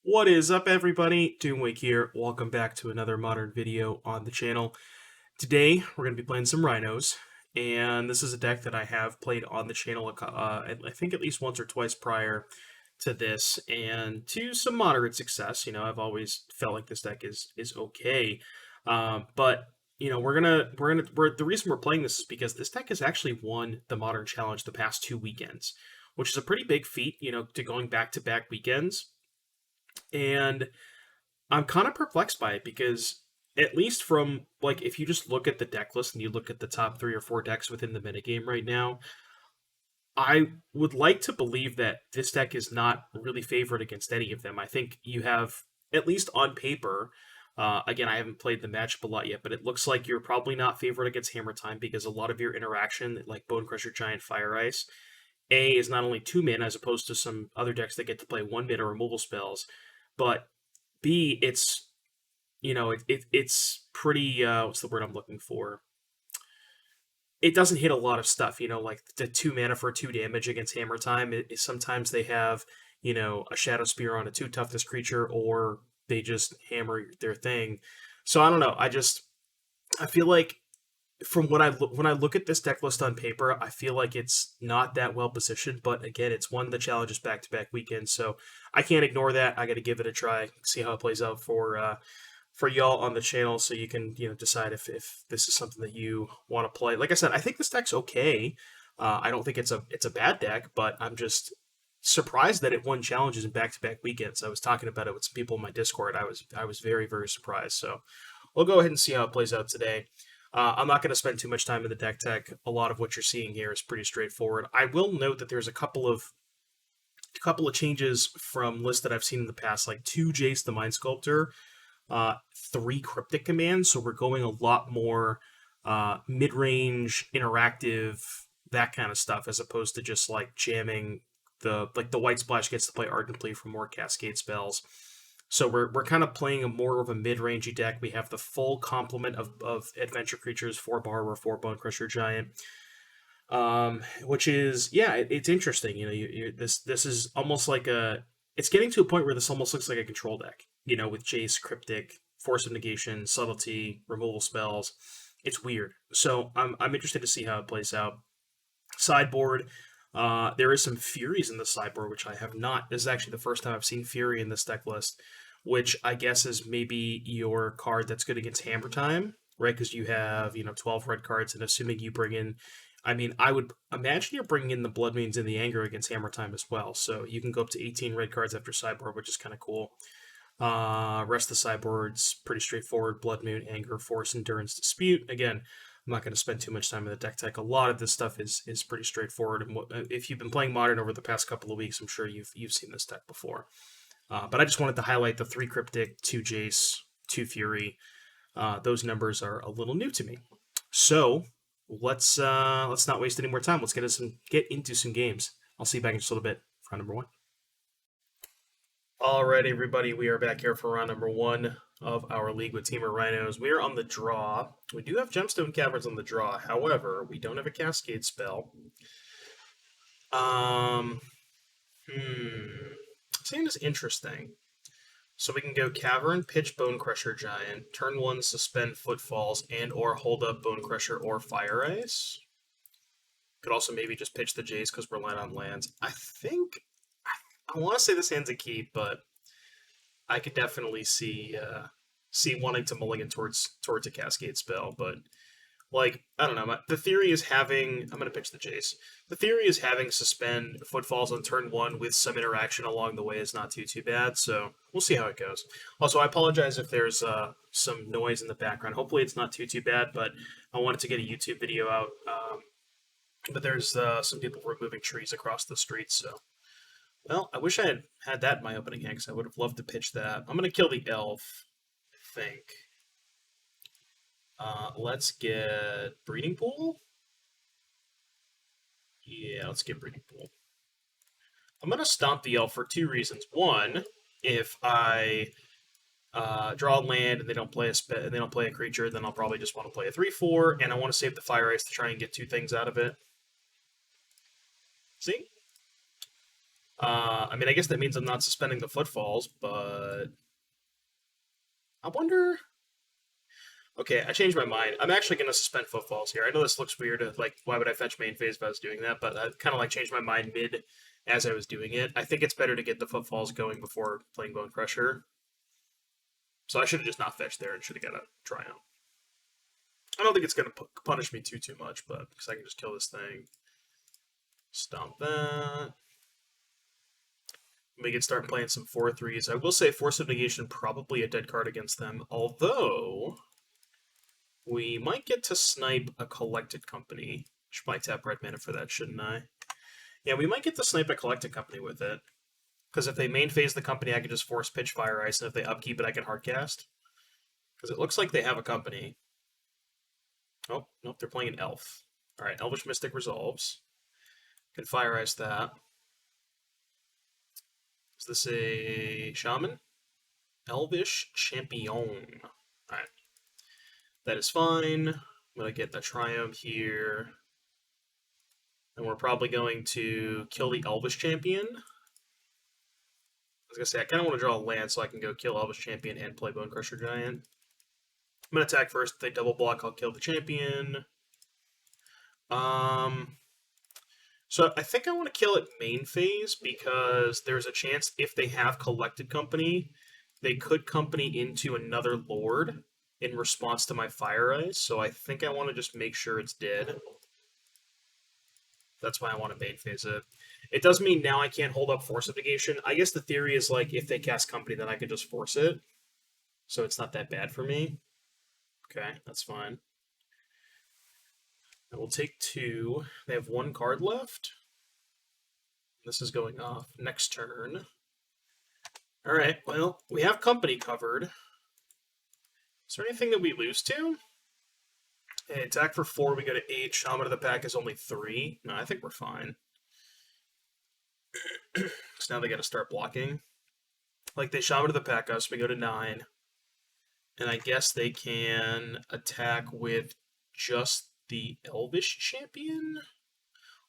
What is up, everybody? Doomwake here. Welcome back to another modern video on the channel. Today, we're going to be playing some Rhinos, and this is a deck that I have played on the channel, I think at least once or twice prior to this, and to some moderate success. I've always felt like this deck is okay, but the reason we're playing this is because this deck has actually won the Modern Challenge the past 2 weekends, which is a pretty big feat. To going back-to-back weekends. And I'm kind of perplexed by it because, at least from, like, if you just look at the deck list and you look at the top 3 or 4 decks within the metagame right now, I would like to believe that this deck is not really favored against any of them. I think you have, at least on paper, again, I haven't played the matchup a lot yet, but it looks like you're probably not favored against Hammer Time because a lot of your interaction, like Bone Crusher Giant, Fire Ice, is not only 2 mana as opposed to some other decks that get to play 1 mana removal spells, but B, it's pretty, what's the word I'm looking for? It doesn't hit a lot of stuff, like the 2 mana for 2 damage against Hammer Time. Sometimes they have, a Shadow Spear on a 2 toughness creature, or they just hammer their thing. So I don't know. I feel like from when I look at this deck list on paper, I feel like it's not that well positioned. But again, it's won the challenges back-to-back weekends, so I can't ignore that. I got to give it a try, see how it plays out for y'all on the channel, so you can decide if this is something that you want to play. Like I said, I think this deck's okay. I don't think it's a bad deck, but I'm just surprised that it won challenges in back-to-back weekends. I was talking about it with some people in my Discord. I was very, very surprised. So we'll go ahead and see how it plays out today. I'm not going to spend too much time in the deck tech. A lot of what you're seeing here is pretty straightforward. I will note that there's a couple of changes from lists that I've seen in the past, like 2 Jace the Mind Sculptor, 3 Cryptic Commands. So we're going a lot more mid-range, interactive, that kind of stuff, as opposed to just like jamming the White Splash gets to play Ardently for more Cascade spells. So we're kind of playing more of a mid-rangey deck. We have the full complement of adventure creatures, 4 Borrower, 4 Bone Crusher Giant, which is, it's interesting. This is almost like it's getting to a point where this almost looks like a control deck. With Jace, Cryptic, Force of Negation, Subtlety, removal spells. It's weird. So I'm interested to see how it plays out. Sideboard. There is some Furies in the sideboard, which I have not. This is actually the first time I've seen Fury in this deck list, which I guess is maybe your card that's good against Hammer Time, right? Because you have, 12 red cards, and assuming you bring in, I would imagine you're bringing in the Blood Moons and the Anger against Hammer Time as well. So you can go up to 18 red cards after sideboard, which is kind of cool. Rest of the sideboard's pretty straightforward. Blood Moon, Anger, Force, Endurance, Dispute. Again, I'm not going to spend too much time in the deck tech. A lot of this stuff is pretty straightforward. And if you've been playing Modern over the past couple of weeks, I'm sure you've seen this deck before. But I just wanted to highlight the 3 Cryptic, 2 Jace, 2 Fury. Those numbers are a little new to me. So let's not waste any more time. Let's get into some games. I'll see you back in just a little bit for round number 1. Alright, everybody, we are back here for round number 1 of our league with Temur Rhinos. We are on the draw. We do have Gemstone Caverns on the draw. However, we don't have a Cascade spell. Seems interesting. So we can go Cavern, pitch Bone Crusher Giant, turn 1 suspend Footfalls, and or hold up Bone Crusher or Fire Ice. Could also maybe just pitch the Jace because we're light on lands. I want to say this hand's a keep, but I could definitely see wanting to mulligan towards a Cascade spell. But, like, I don't know. The theory is having... I'm going to pitch the Jace. The theory is having suspend Footfalls on turn 1 with some interaction along the way is not too bad, so we'll see how it goes. Also, I apologize if there's some noise in the background. Hopefully it's not too bad, but I wanted to get a YouTube video out. But there's some people removing trees across the street, so... Well, I wish I had that in my opening hand, because I would have loved to pitch that. I'm going to kill the elf, I think. Let's get Breeding Pool? Yeah, let's get Breeding Pool. I'm going to stomp the elf for 2 reasons. One, if I draw land and they don't play a creature, then I'll probably just want to play a 3/4, and I want to save the Fire Ice to try and get 2 things out of it. See? I mean, I guess that means I'm not suspending the Footfalls, but I wonder. Okay, I changed my mind. I'm actually going to suspend Footfalls here. I know this looks weird. Like, why would I fetch main phase if I was doing that? But I kind of like changed my mind mid as I was doing it. I think it's better to get the Footfalls going before playing Bone Crusher. So I should have just not fetched there and should have got a Triumph. I don't think it's going to punish me too much, but because I can just kill this thing. Stomp that. We can start playing some 4-3s. I will say Force of Negation probably a dead card against them, although we might get to snipe a Collected Company. Should probably tap red mana for that, shouldn't I? Yeah, we might get to snipe a Collected Company with it. Because if they main phase the company, I can just force pitch Fire Ice, and if they upkeep it, I can hardcast. Because it looks like they have a company. Oh, nope, they're playing an elf. Alright, Elvish Mystic resolves. Can Fire Ice that. Is this a Shaman? Elvish Champion. Alright. That is fine. I'm going to get the Triumph here. And we're probably going to kill the Elvish Champion. I was going to say, I kind of want to draw a land so I can go kill Elvish Champion and play Bone Crusher Giant. I'm going to attack first. If they double block, I'll kill the champion. So I think I want to kill it main phase because there's a chance if they have Collected Company, they could company into another Lord in response to my Fire Ice. So I think I want to just make sure it's dead. That's why I want to main phase it. It does mean now I can't hold up Force of Negation. I guess the theory is like if they cast Company, then I could just force it. So it's not that bad for me. Okay, that's fine. I will take 2. They have 1 card left. This is going off next turn. Alright, well, we have company covered. Is there anything that we lose to? Hey, attack for 4, we go to 8. Shaman of the Pack is only 3. No, I think we're fine. So now they gotta start blocking. Like, they Shaman of the Pack us, we go to 9. And I guess they can attack with just the Elvish Champion?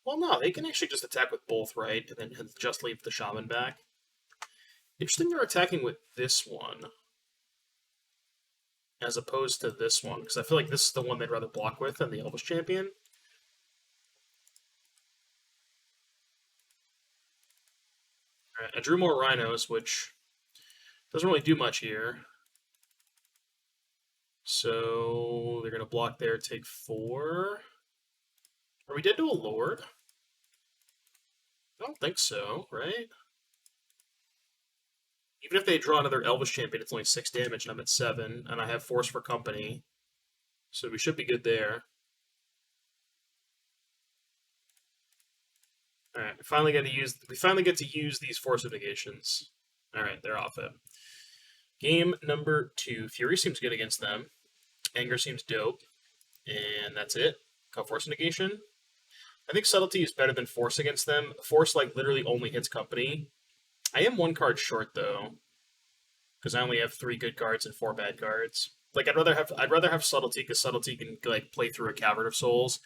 Well, no, they can actually just attack with both, right? And then just leave the Shaman back. Interesting they're attacking with this one. As opposed to this one. Because I feel like this is the one they'd rather block with than the Elvish Champion. Alright, I drew more Rhinos, which doesn't really do much here. So they're going to block there, take 4. Are we dead to a Lord? I don't think so, right? Even if they draw another Elvish Champion, it's only 6 damage, and I'm at 7, and I have Force for Company. So we should be good there. Alright, we finally get to use these Force of Negations. Alright, they're off it. Game number 2. Fury seems good against them. Anger seems dope. And that's it. Got Force Negation. I think Subtlety is better than Force against them. Force, like, literally only hits Company. I am 1 card short, though. Because I only have 3 good cards and 4 bad cards. Like, I'd rather have Subtlety, because Subtlety can, like, play through a Cavern of Souls.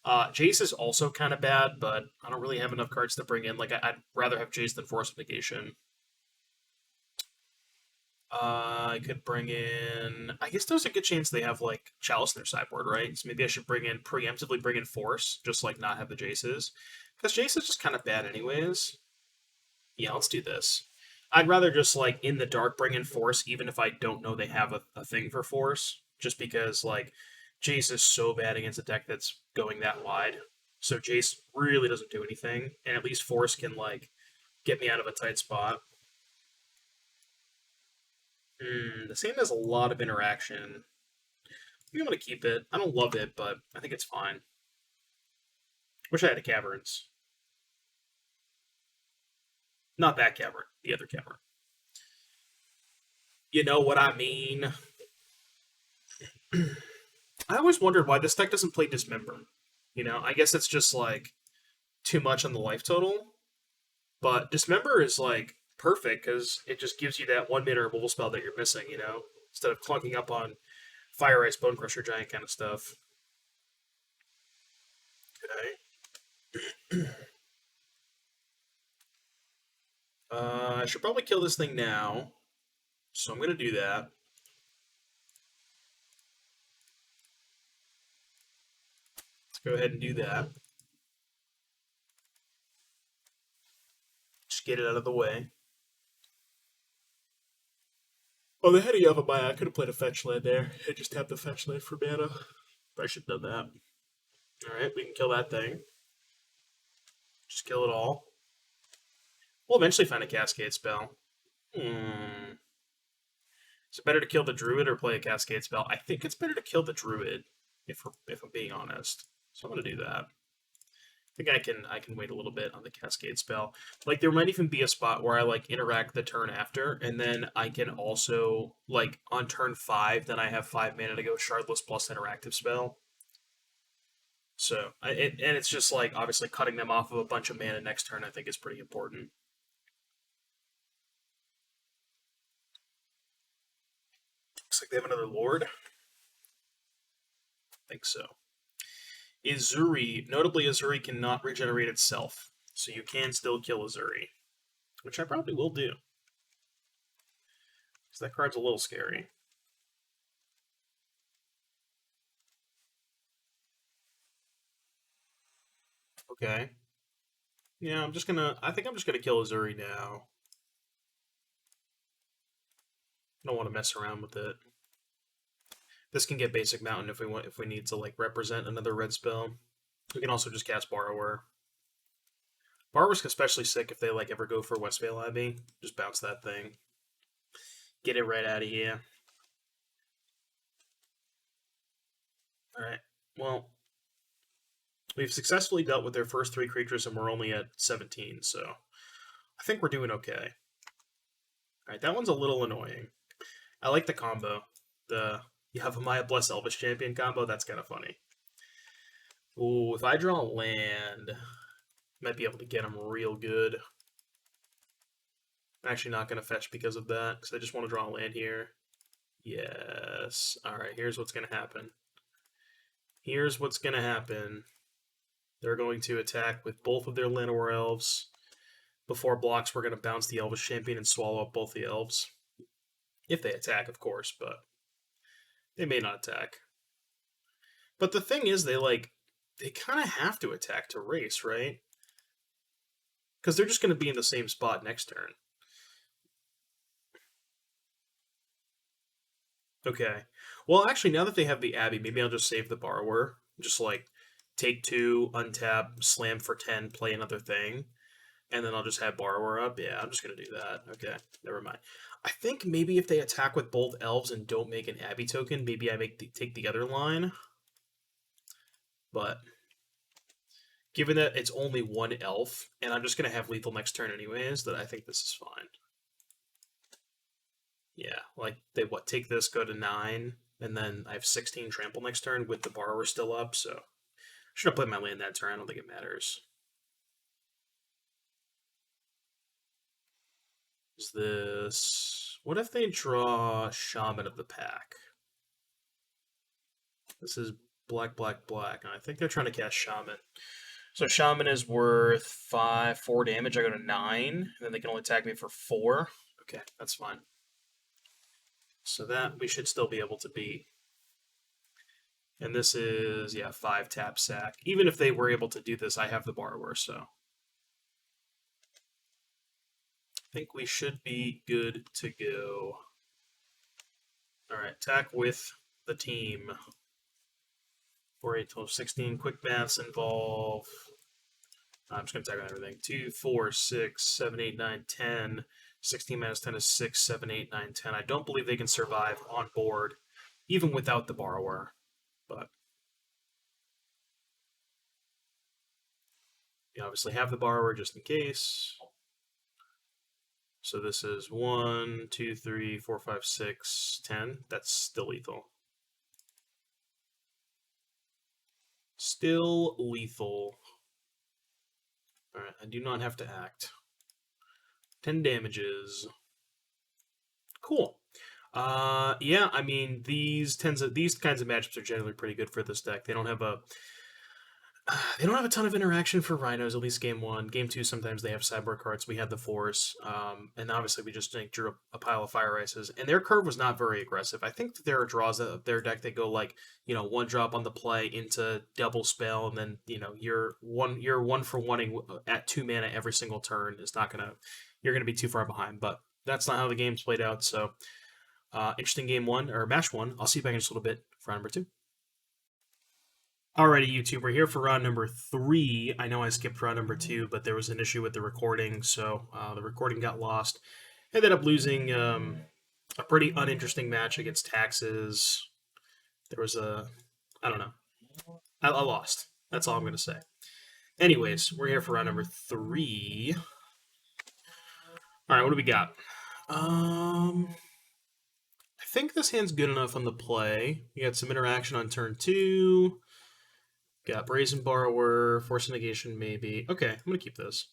Jace is also kind of bad, but I don't really have enough cards to bring in. Like, I'd rather have Jace than Force of Negation. I could bring in... I guess there's a good chance they have, like, Chalice in their sideboard, right? So maybe I should preemptively bring in Force, just, like, not have the Jaces. Because Jace is just kind of bad anyways. Yeah, let's do this. I'd rather just, like, in the dark bring in Force, even if I don't know they have a thing for Force. Just because, like, Jace is so bad against a deck that's going that wide. So Jace really doesn't do anything. And at least Force can, like, get me out of a tight spot. This game has a lot of interaction. I think I'm going to keep it. I don't love it, but I think it's fine. Wish I had a Caverns. Not that Cavern, the other Cavern. You know what I mean? I always wondered why this deck doesn't play Dismember. You know, I guess it's just, like, too much on the life total. But Dismember is, like, perfect, because it just gives you that 1-mana removal spell that you're missing, you know? Instead of clunking up on Fire Ice, Bone Crusher, Giant kind of stuff. Okay. I should probably kill this thing now, so I'm going to do that. Let's go ahead and do that. Just get it out of the way. Oh, the heading of my I could have played a fetch land there. I just tapped the fetch land for mana. I should have done that. Alright, we can kill that thing. Just kill it all. We'll eventually find a Cascade spell. Is it better to kill the Druid or play a Cascade spell? I think it's better to kill the Druid, if I'm being honest. So I'm going to do that. I think I can wait a little bit on the Cascade spell. Like, there might even be a spot where I, like, interact the turn after, and then I can also, like, on turn 5, then I have 5 mana to go Shardless plus interactive spell. So, and it's just, like, obviously cutting them off of a bunch of mana next turn I think is pretty important. Looks like they have another Lord. I think so. Izuri. Notably, Izuri cannot regenerate itself, so you can still kill Izuri, which I probably will do. Because that card's a little scary. Okay. Yeah, I think I'm just gonna kill Izuri now. I don't want to mess around with it. This can get basic mountain if we need to, like, represent another red spell. We can also just cast Borrower. Borrower's especially sick if they, like, ever go for Westvale Abbey. Just bounce that thing. Get it right out of here. Alright, well, we've successfully dealt with their first 3 creatures and we're only at 17, so I think we're doing okay. Alright, that one's a little annoying. I like the combo. The you have a Maya Bless Elvish Champion combo, that's kind of funny. Ooh, if I draw a land, might be able to get him real good. I'm actually not going to fetch because of that, because I just want to draw a land here. Yes. Alright, here's what's going to happen. Here's what's going to happen. They're going to attack with both of their Llanowar Elves. Before blocks, we're going to bounce the Elvish Champion and swallow up both the Elves. If they attack, of course, but they may not attack. But the thing is, they kind of have to attack to race, right? Because they're just going to be in the same spot next turn. Okay. Well, actually, now that they have the Abbey, maybe I'll just save the Borrower. Just, like, take 2, untap, slam for 10, play another thing. And then I'll just have Borrower up. Yeah, I'm just going to do that. Okay, never mind. I think maybe if they attack with both Elves and don't make an Abbey token, maybe I take the other line. But given that it's only 1 Elf, and I'm just going to have lethal next turn anyways, that I think this is fine. Yeah, like, they, take this, go to 9, and then I have 16 trample next turn with the Borrower still up, so I should have played my land that turn. I don't think it matters. Is this... What if they draw Shaman of the Pack? This is black, black, black, and I think they're trying to cast Shaman. So Shaman is worth 4 damage. I go to 9, and then they can only attack me for 4. Okay, that's fine. So that we should still be able to beat. And this is, yeah, 5 tap sack. Even if they were able to do this, I have the Borrower, so I think we should be good to go. Alright, attack with the team. 4, 8, 12, 16. Quick maths involve... I'm just going to attack on everything. 2, 4, 6, 7, 8, 9, 10. 16 minus 10 is 6, 7, 8, 9, 10. I don't believe they can survive on board, even without the Borrower. But you obviously have the Borrower just in case. So this is 1, 2, 3, 4, 5, 6, 10. That's still lethal. Still lethal. Alright, I do not have to act. 10 damages. Cool. Yeah, I mean, these kinds of matchups are generally pretty good for this deck. They don't have They don't have a ton of interaction for Rhinos, at least game one. Game two, sometimes they have sideboard cards. We had the Force, and obviously we just drew a pile of Fire Ices. And their curve was not very aggressive. I think that there are draws of their deck that go like, one drop on the play into double spell, and then you're one for wanting at 2 mana every single turn is not gonna you're gonna be too far behind. But that's not how the game's played out. So interesting game one or match one. I'll see you back in just a little bit for round number two. Alrighty, YouTube, we're here for round number three. I know I skipped round number two, but there was an issue with the recording, so the recording got lost. Ended up losing a pretty uninteresting match against Taxes. There was I don't know. I lost. That's all I'm going to say. Anyways, we're here for round number three. Alright, what do we got? I think this hand's good enough on the play. We got some interaction on turn two. Got Brazen Borrower, Force Negation, maybe. Okay, I'm going to keep this.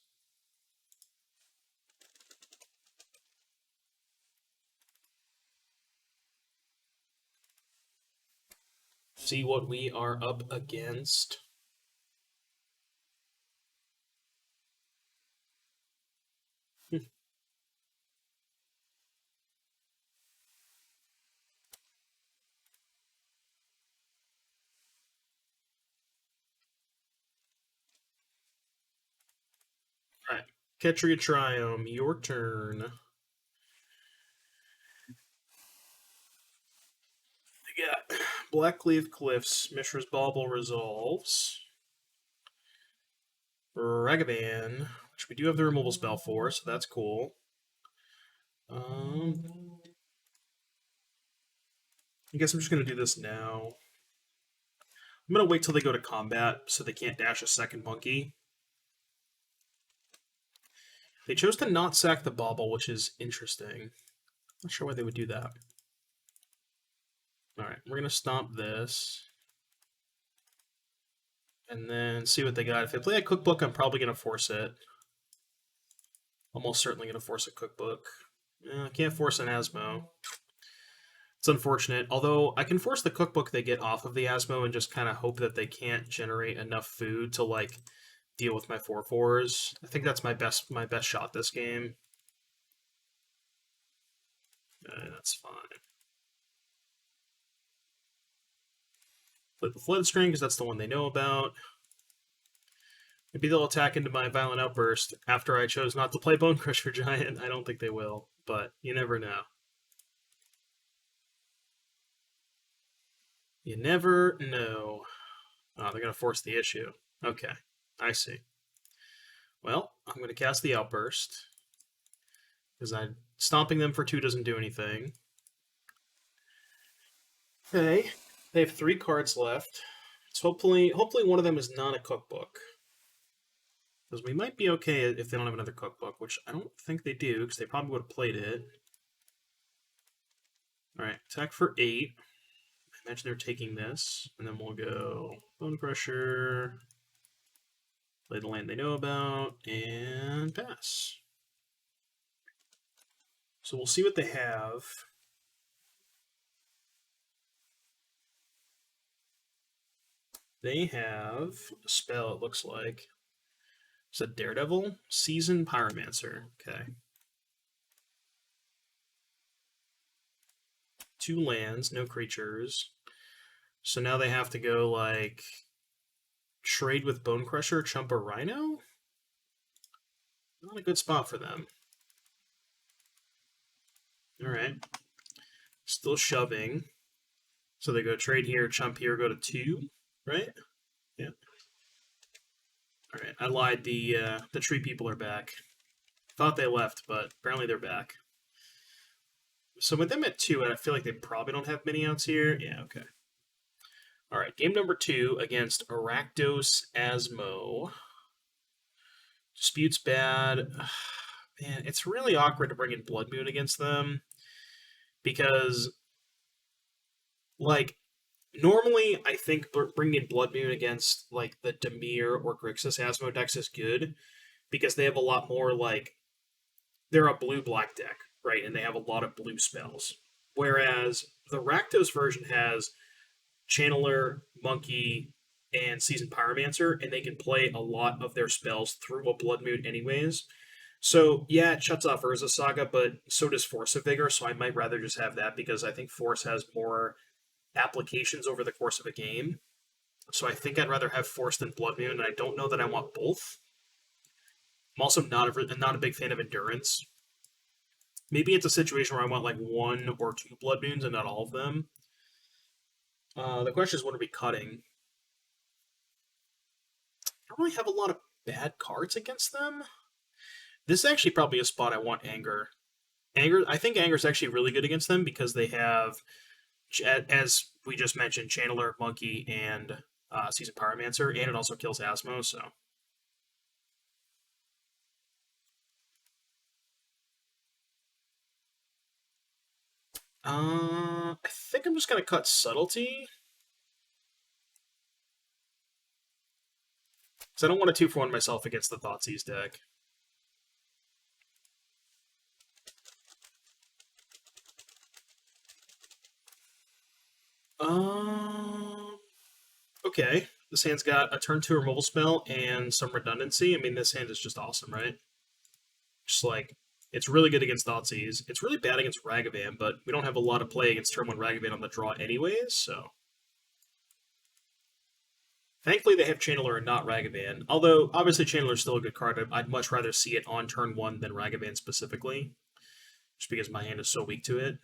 See what we are up against. Alright, Ketria Triome, your turn. We got Blackleaf Cliffs, Mishra's Bauble resolves. Ragavan, which we do have the removal spell for, so that's cool. I guess I'm just going to do this now. I'm going to wait till they go to combat so they can't dash a second monkey. They chose to not sack the Bauble, which is interesting. Not sure why they would do that. Alright, we're going to stomp this. And then see what they got. If they play a cookbook, I'm probably going to force it. Almost certainly going to force a cookbook. I can't force an Asmo. It's unfortunate. Although I can force the cookbook they get off of the Asmo and just kind of hope that they can't generate enough food to like deal with my 4/4s. I think that's my best shot this game. That's fine. Flip the Floodstring because that's the one they know about. Maybe they'll attack into my Violent Outburst after I chose not to play Bone Crusher Giant. I don't think they will, but you never know. You never know. Oh, they're going to force the issue. Okay, I see. Well, I'm going to cast the Outburst, because stomping them for 2 doesn't do anything. Okay, they have 3 cards left. So hopefully one of them is not a cookbook. Because we might be okay if they don't have another cookbook, which I don't think they do, because they probably would have played it. Alright, attack for 8. I imagine they're taking this, and then we'll go Bone Crusher, play the land they know about, and pass. So we'll see what they have. They have a spell, it looks like. It's a Daredevil? Seasoned Pyromancer. Okay. 2 lands, no creatures. So now they have to go, like, trade with Bone Crusher, chump a Rhino? Not a good spot for them. Alright. Still shoving. So they go trade here, chump here, go to 2, right? Yeah. Alright, I lied. The tree people are back. Thought they left, but apparently they're back. So with them at 2, I feel like they probably don't have many outs here. Yeah, okay. Alright, game number 2 against Rakdos Asmo. Dispute's bad. Man, it's really awkward to bring in Blood Moon against them. Because, like, normally I think bringing in Blood Moon against, like, the Dimir or Grixis Asmo decks is good. Because they have a lot more, like, they're a blue-black deck, right? And they have a lot of blue spells. Whereas the Rakdos version has Channeler, Monkey, and Seasoned Pyromancer, and they can play a lot of their spells through a Blood Moon anyways. So yeah, it shuts off Urza Saga, but so does Force of Vigor. So I might rather just have that because I think Force has more applications over the course of a game. So I think I'd rather have Force than Blood Moon, and I don't know that I want both. I'm also not a big fan of Endurance. Maybe it's a situation where I want like one or two Blood Moons and not all of them. The question is, what are we cutting? I don't really have a lot of bad cards against them. This is actually probably a spot I want Anger. I think Anger is actually really good against them because they have, as we just mentioned, Channeler, Monkey, and Seasoned Pyromancer, and it also kills Asmo, so. I think I'm just going to cut Subtlety. Because I don't want to 2-for-1 myself against the Thoughtseize deck. Okay. This hand's got a turn 2 removal spell and some redundancy. I mean, this hand is just awesome, right? Just like, it's really good against Thoughtseize. It's really bad against Ragavan, but we don't have a lot of play against turn 1 Ragavan on the draw anyways, so. Thankfully, they have Channeler and not Ragavan. Although, obviously, Channeler is still a good card. I'd much rather see it on turn 1 than Ragavan specifically, just because my hand is so weak to it.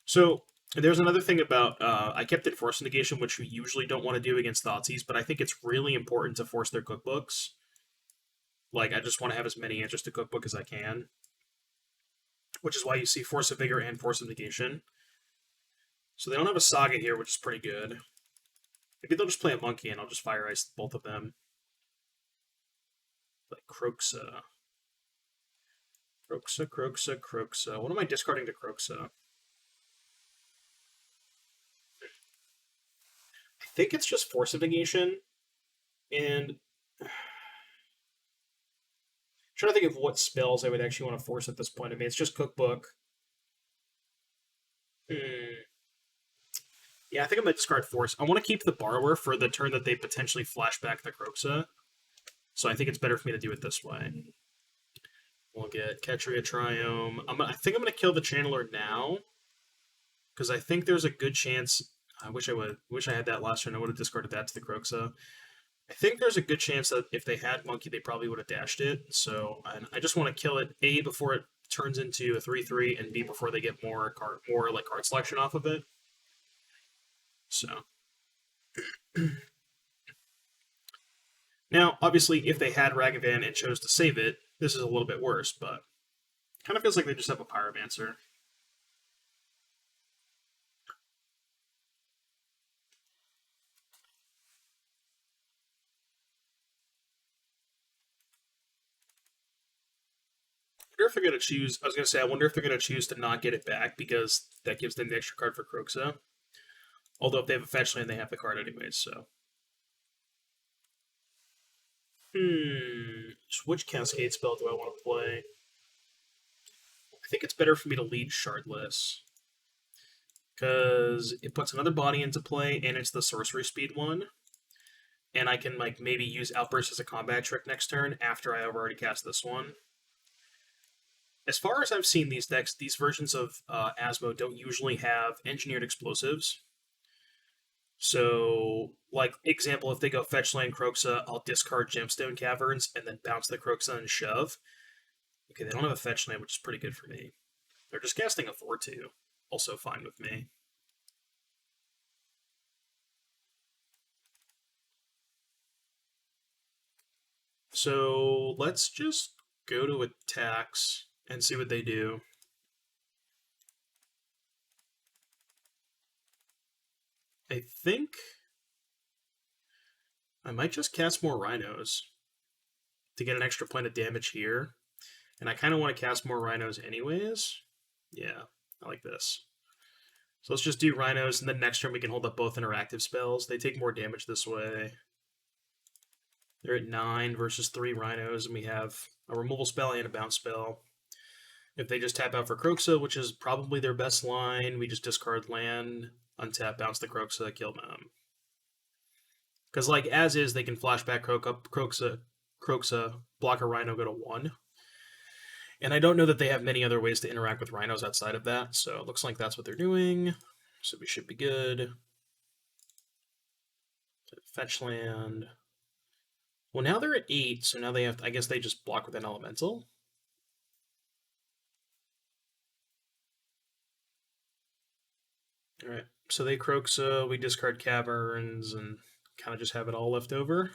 So, there's another thing about, I kept it Force Negation, which we usually don't want to do against Thoughtseize, but I think it's really important to force their cookbooks. Like, I just want to have as many answers to cookbook as I can. Which is why you see Force of Vigor and Force of Negation. So they don't have a Saga here, which is pretty good. Maybe they'll just play a Monkey and I'll just Fire Ice both of them. Like Croxa. Croxa. What am I discarding to Croxa? I think it's just Force of Negation. And I'm trying to think of what spells I would actually want to force at this point. I mean, it's just Cookbook. Yeah, I think I'm going to discard Force. I want to keep the Borrower for the turn that they potentially flash back the Croxa. So I think it's better for me to do it this way. We'll get Ketria Triome. I think I'm going to kill the Channeler now. Because I think there's a good chance... I wish I had that last turn. I would have discarded that to the Croxa. I think there's a good chance that if they had Monkey, they probably would have dashed it. So I just want to kill it, A, before it turns into a 3/3, and B, before they get more card selection off of it. So... Now, obviously, if they had Ragavan and chose to save it, this is a little bit worse, but kind of feels like they just have a Pyromancer. I wonder if they're going to choose... I was going to say, I wonder if they're going to choose to not get it back because that gives them the extra card for Croxa. Although if they have a fetch land, they have the card anyways, so... Which Cascade spell do I want to play? I think it's better for me to lead Shardless. Because it puts another body into play, and it's the sorcery speed one. And I can like maybe use Outburst as a combat trick next turn after I have already cast this one. As far as I've seen these decks, these versions of Asmo don't usually have engineered explosives. So, like, example, if they go Fetch Land Croxa, I'll discard Gemstone Caverns and then bounce the Croxa and shove. Okay, they don't have a Fetch Land, which is pretty good for me. They're just casting a 4/2. Also fine with me. So, let's just go to attacks and see what they do. I think I might just cast more Rhinos to get an extra point of damage here. And I kind of want to cast more Rhinos anyways. Yeah, I like this. So let's just do Rhinos, and then next turn we can hold up both interactive spells. They take more damage this way. They're at 9 versus 3 Rhinos, and we have a removal spell and a bounce spell. If they just tap out for Croxa, which is probably their best line, we just discard land, untap, bounce the Croxa, kill them. Because like as is, they can flashback Croaksa, block a Rhino, go to 1. And I don't know that they have many other ways to interact with Rhinos outside of that, so it looks like that's what they're doing. So we should be good. Fetch land. Well, now they're at 8, so now they have. I guess they just block with an elemental. All right. So they Croaksa. We discard Caverns and kind of just have it all left over.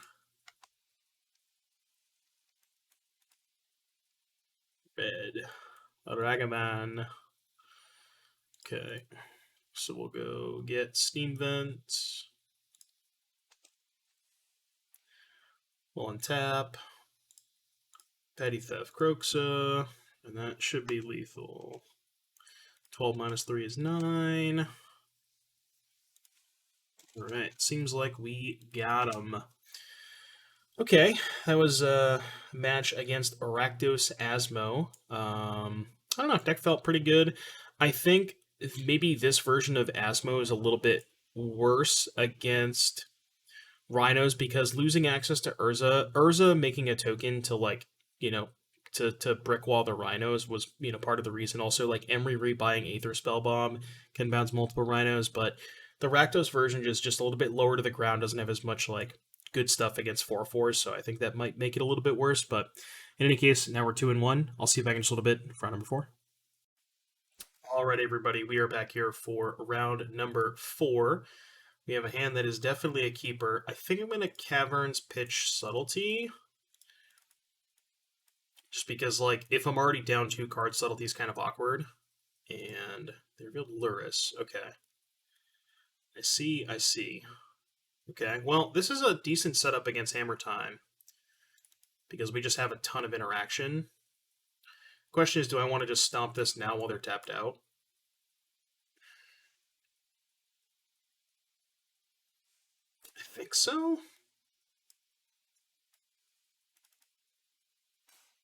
Red. Ragaman. Okay. So we'll go get Steam Vent. We'll untap. Petty Theft Croaksa. And that should be lethal. 12 minus 3 is 9. Alright, seems like we got him. Okay, that was a match against Rakdos Asmo. I don't know, deck felt pretty good. I think maybe this version of Asmo is a little bit worse against Rhinos because losing access to Urza making a token to like, to brick wall the Rhinos was, part of the reason. Also, like Emery rebuying Aether Spellbomb can bounce multiple Rhinos, but the Rakdos version is just a little bit lower to the ground, doesn't have as much like good stuff against 4/4s, so I think that might make it a little bit worse. But in any case, now we're 2-1. I'll see you back in just a little bit for round number 4. All right, everybody, we are back here for round number 4. We have a hand that is definitely a keeper. I think I'm going to Caverns pitch Subtlety. Just because, like, if I'm already down 2 cards, Subtlety is kind of awkward. And they revealed Luris. Okay. I see. Okay, well, this is a decent setup against Hammer Time. Because we just have a ton of interaction. Question is, do I want to just stomp this now while they're tapped out? I think so.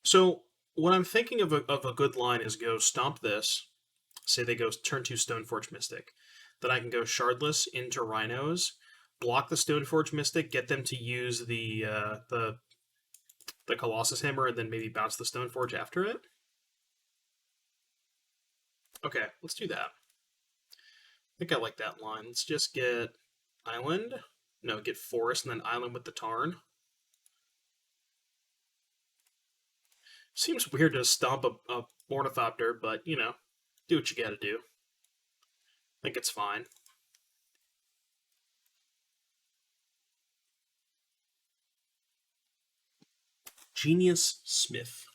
So, what I'm thinking of a good line is go stomp this. Say they go turn 2 Stoneforge Mystic. Then I can go Shardless into Rhinos, block the Stoneforge Mystic, get them to use the Colossus Hammer, and then maybe bounce the Stoneforge after it. Okay, let's do that. I think I like that line. Let's just get Island. No, get Forest and then Island with the Tarn. Seems weird to stomp a Ornithopter, but, do what you gotta do. I think it's fine. Genius Smith.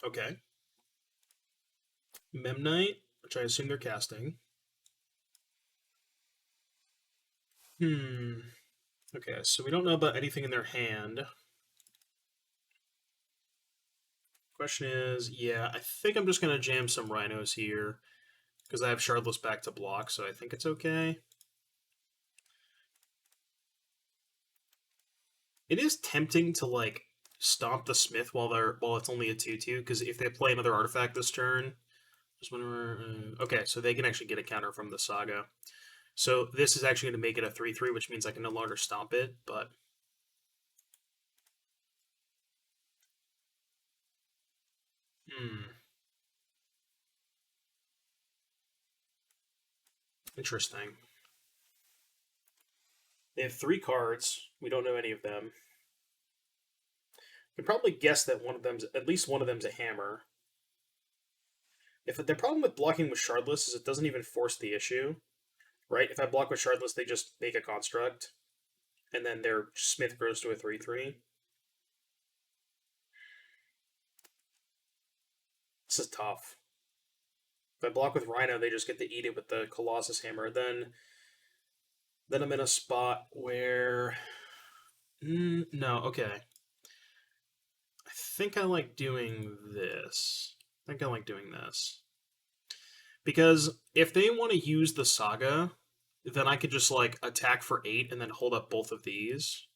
Okay. Memnite, which I assume they're casting. Okay, so we don't know about anything in their hand. Question is, yeah, I think I'm just going to jam some Rhinos here. Because I have Shardless back to block, so I think it's okay. It is tempting to, like, stomp the Smith while it's only a 2/2, because if they play another artifact this turn, okay, so they can actually get a counter from the Saga. So this is actually going to make it a 3/3, which means I can no longer stomp it, but... Interesting. They have 3 cards. We don't know any of them. You can probably guess that at least one of them's a hammer. If the problem with blocking with Shardless is it doesn't even force the issue, right? If I block with Shardless, they just make a construct, and then their Smith grows to a 3/3. This is tough. If I block with Rhino, they just get to eat it with the Colossus Hammer. Then I'm in a spot where... no, okay. I think I like doing this. Because if they want to use the Saga, then I could just, like, attack for 8 and then hold up both of these.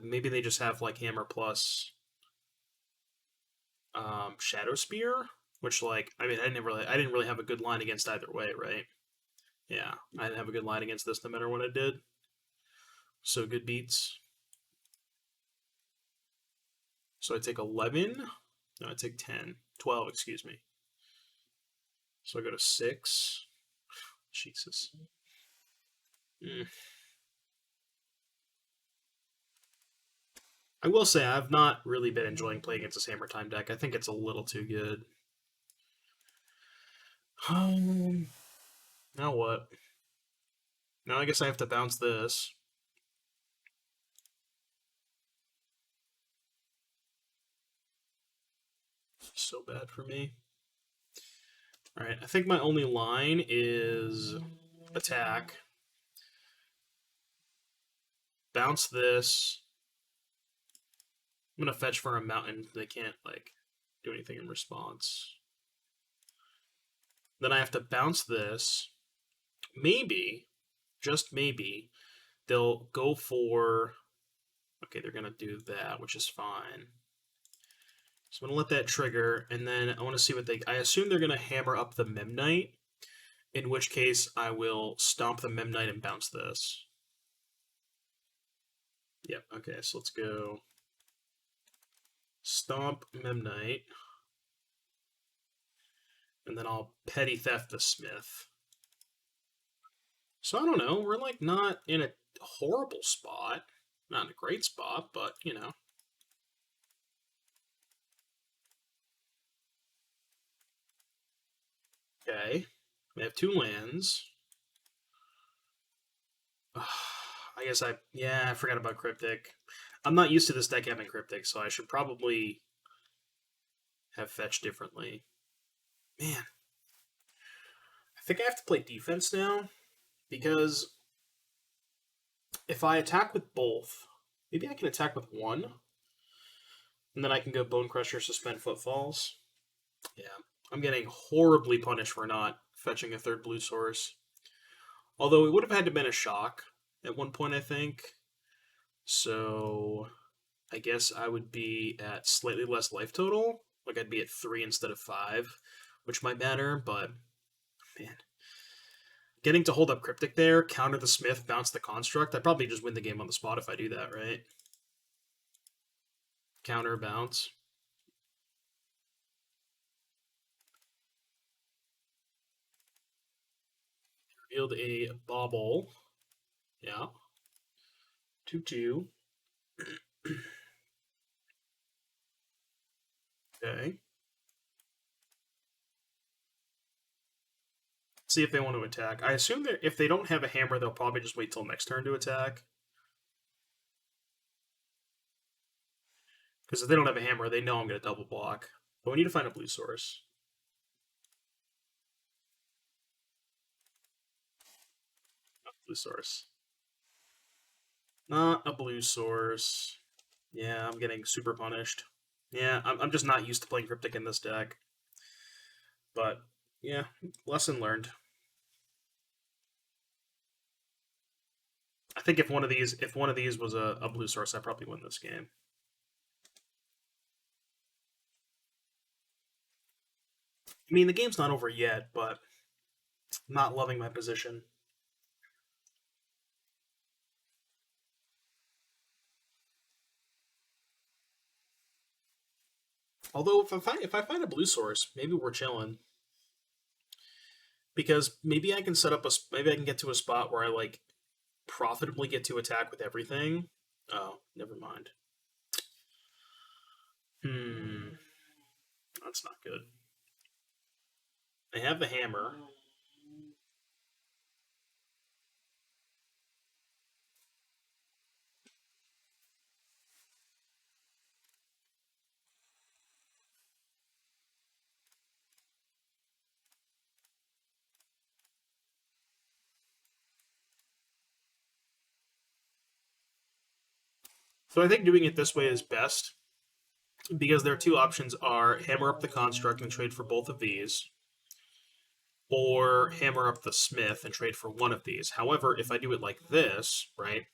Maybe they just have, like, Hammer plus Shadow Spear, which, like, I mean, I didn't really have a good line against either way, right? Yeah, I didn't have a good line against this no matter what I did. So good beats. So I take 11. No, I take 10. 12, excuse me. So I go to 6. Jesus. Mm. I will say I've not really been enjoying playing against this Hammer Time deck. I think it's a little too good. Now what? Now I guess I have to bounce this. So bad for me. Alright, I think my only line is attack. Bounce this. I'm gonna fetch for a mountain. They can't, like, do anything in response. Then I have to bounce this. Maybe, just maybe, they'll go for... Okay, they're gonna do that, which is fine. So I'm gonna let that trigger, and then I want to see what they... I assume they're gonna hammer up the Memnite, in which case I will stomp the Memnite and bounce this. Yep, okay, so let's go stomp Memnite, and then I'll petty theft the Smith. So I don't know, we're like not in a horrible spot. Not in a great spot, but you know. Okay, we have 2 lands. I forgot about Cryptic. I'm not used to this deck having Cryptic, so I should probably have fetched differently. Man, I think I have to play defense now, because if I attack with both, maybe I can attack with one, and then I can go Bone Crusher, Suspend Footfalls. Yeah, I'm getting horribly punished for not fetching a 3rd blue source. Although it would have had to been a shock at one point, I think. So I guess I would be at slightly less life total. Like I'd be at 3 instead of 5, which might matter, but man. Getting to hold up Cryptic there, counter the Smith, bounce the Construct. I'd probably just win the game on the spot if I do that, right? Counter, bounce. Revealed a Bauble. Yeah. 2/2. Okay. See if they want to attack. I assume that if they don't have a hammer, they'll probably just wait till next turn to attack. Because if they don't have a hammer, they know I'm going to double block. But we need to find a blue source. Not a blue source. Not a blue source. Yeah, I'm getting super punished. Yeah, I'm just not used to playing Cryptic in this deck. But, yeah, lesson learned. I think if one of these was a blue source, I'd probably win this game. I mean, the game's not over yet, but I'm not loving my position. Although if I find a blue source, maybe we're chilling. Because maybe I can maybe I can get to a spot where I like profitably get to attack with everything. Oh, never mind. That's not good. I have the hammer. So I think doing it this way is best, because their 2 options are hammer up the construct and trade for both of these, or hammer up the Smith and trade for one of these. However, if I do it like this, right,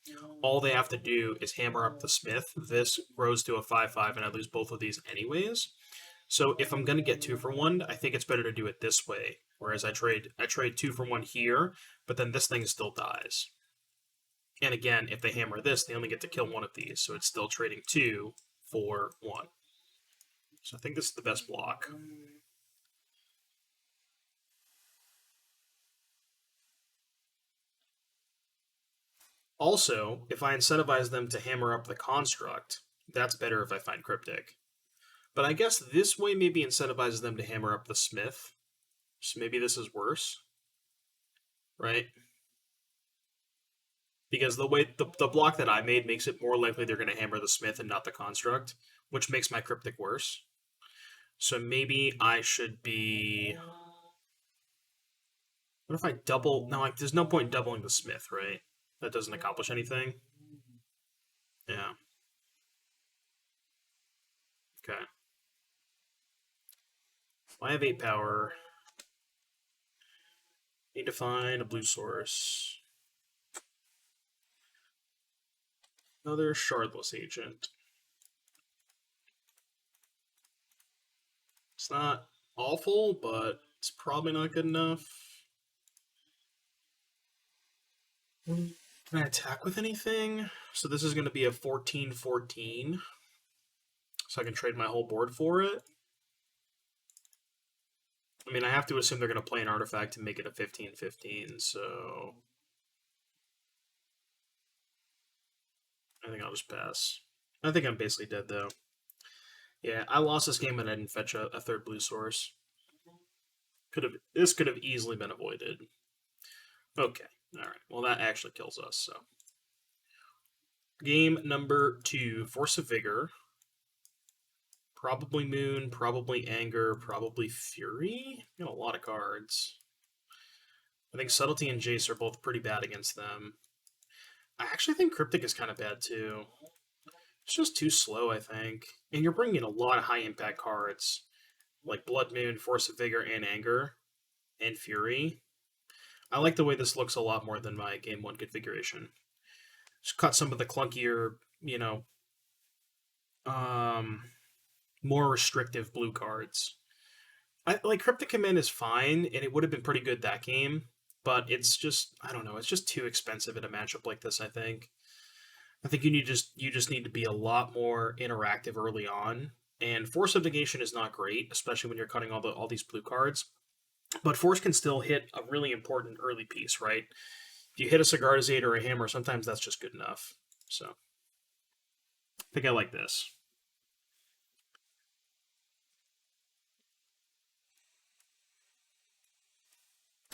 all they have to do is hammer up the Smith. This grows to a 5/5, and I lose both of these anyways. So if I'm going to get 2 for 1, I think it's better to do it this way. Whereas I trade 2 for 1 here, but then this thing still dies. And again, if they hammer this, they only get to kill one of these, so it's still trading 2 for 1. So I think this is the best block. Also, if I incentivize them to hammer up the construct, that's better if I find Cryptic. But I guess this way maybe incentivizes them to hammer up the Smith. So maybe this is worse. Right? Because the block that I made makes it more likely they're going to hammer the Smith and not the construct, which makes my Cryptic worse. So maybe I should be. What if I double? No, there's no point in doubling the Smith, right? That doesn't accomplish anything. Yeah. Okay. Well, I have 8 power. Need to find a blue source. Another shardless agent. It's not awful, but it's probably not good enough. Can I attack with anything? So this is going to be a 14/14. So I can trade my whole board for it. I mean, I have to assume they're going to play an artifact to make it a 15/15, so I think I'll just pass. I think I'm basically dead, though. Yeah, I lost this game and I didn't fetch a third blue source. This could have easily been avoided. Okay, all right. Well, that actually kills us, so. Game number 2, Force of Vigor. Probably Moon, probably Anger, probably Fury. Got a lot of cards. I think Subtlety and Jace are both pretty bad against them. I actually think Cryptic is kind of bad too. It's just too slow, I think. And you're bringing in a lot of high impact cards like Blood Moon, Force of Vigor, and Anger, and Fury. I like the way this looks a lot more than my Game 1 configuration. Just cut some of the clunkier, more restrictive blue cards. Like Cryptic Command is fine, and it would have been pretty good that game, but it's just I don't know, it's just too expensive in a matchup like this. I think you just need to be a lot more interactive early on. And Force of Negation is not great, especially when you're cutting all these blue cards. But Force can still hit a really important early piece, right? If you hit a Sagardizade or a Hammer, sometimes that's just good enough. So I think I like this.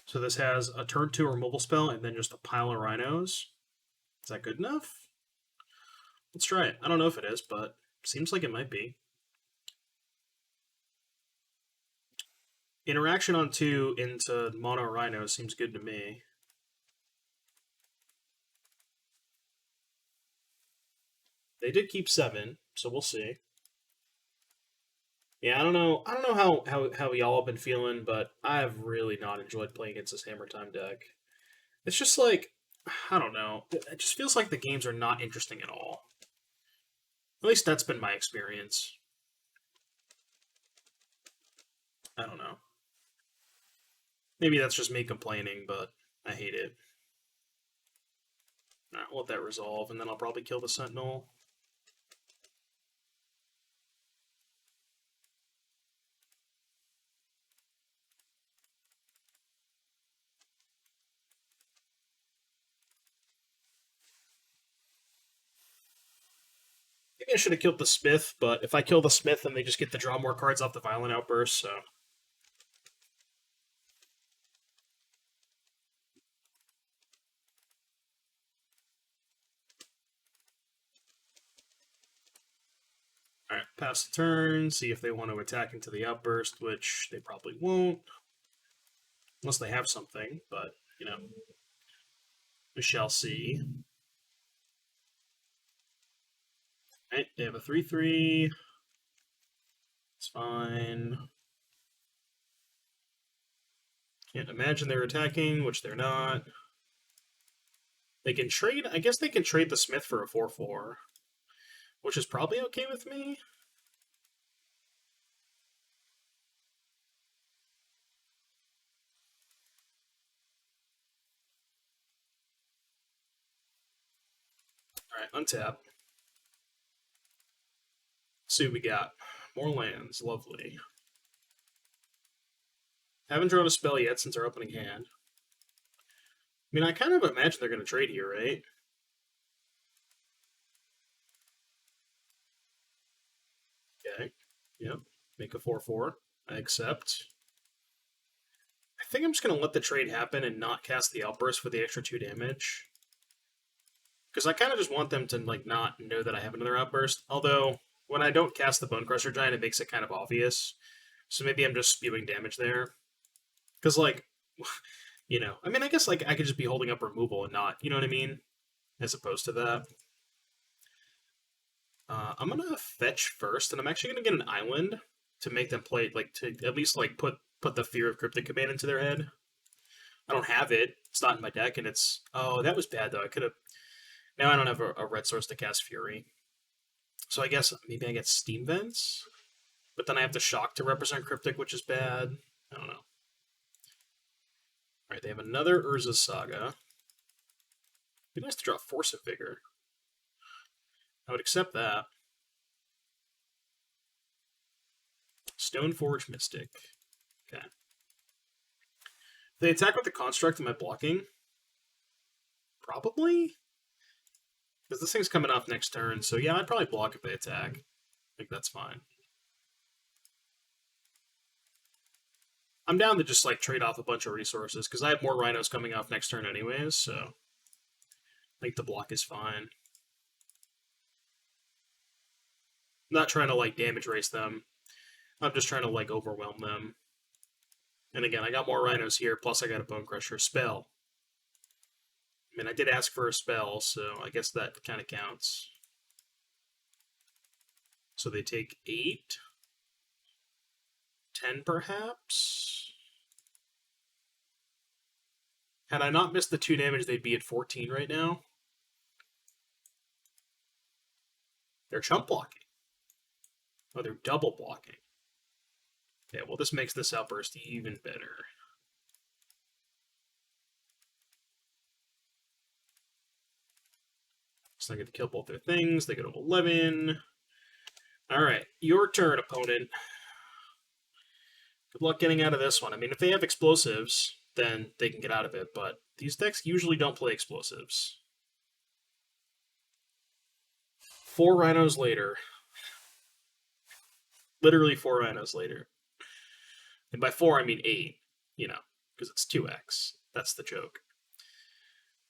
So this has a turn 2 removal spell and then just a pile of Rhinos. Is that good enough? Let's try it. I don't know if it is, but seems like it might be. Interaction on 2 into Mono Rhino seems good to me. They did keep 7, so we'll see. Yeah, I don't know how y'all have been feeling, but I've really not enjoyed playing against this Hammer Time deck. It's just like I don't know. It just feels like the games are not interesting at all. At least that's been my experience. I don't know. Maybe that's just me complaining, but I hate it. Alright, we'll let that resolve, and then I'll probably kill the Sentinel. Maybe I should have killed the Smith, but if I kill the Smith, then they just get to draw more cards off the Violent Outburst, so... Alright, pass the turn, see if they want to attack into the Outburst, which they probably won't. Unless they have something, but, we shall see. Alright, they have a 3/3. It's fine. Can't imagine they're attacking, which they're not. They can trade, I guess they can trade the Smith for a 4/4, which is probably okay with me. Alright, untap. See what we got. More lands. Lovely. Haven't drawn a spell yet since our opening hand. I mean, I kind of imagine they're going to trade here, right? Okay. Yep. Make a 4/4. I accept. I think I'm just going to let the trade happen and not cast the Outburst for the extra 2 damage. Because I kind of just want them to like not know that I have another Outburst. Although, when I don't cast the Bone Crusher Giant, it makes it kind of obvious. So maybe I'm just spewing damage there. Because, like, you know, I mean, I guess like I could just be holding up removal and not, you know what I mean? As opposed to that. I'm going to fetch first, and I'm actually going to get an island to make them play, like, to at least, like, put the Fear of Cryptic Command into their head. I don't have it. It's not in my deck, and it's... Oh, that was bad, though. I could have... Now I don't have a red source to cast Fury. So I guess maybe I get Steam Vents? But then I have the Shock to represent Cryptic, which is bad. I don't know. Alright, they have another Urza Saga. It'd be nice to draw Force of Vigor. I would accept that. Stoneforge Mystic. Okay. If they attack with the Construct, am I blocking? Probably? Because this thing's coming off next turn, so yeah, I'd probably block if they attack. I think that's fine. I'm down to just, like, trade off a bunch of resources, because I have more Rhinos coming off next turn anyways, so... I think the block is fine. I'm not trying to, like, damage race them. I'm just trying to, like, overwhelm them. And again, I got more Rhinos here, plus I got a Bone Crusher spell. I mean, I did ask for a spell, so I guess that kind of counts. So they take 8. 10, perhaps? Had I not missed the 2 damage, they'd be at 14 right now. They're chump blocking. Oh, they're double blocking. Okay, well, this makes this Outburst even better. So I get to kill both their things. They go to 11. Alright, your turn, opponent. Good luck getting out of this one. I mean, if they have explosives, then they can get out of it, but these decks usually don't play explosives. 4 Rhinos later. Literally 4 Rhinos later. And by 4, I mean 8, you know, because it's 2x. That's the joke.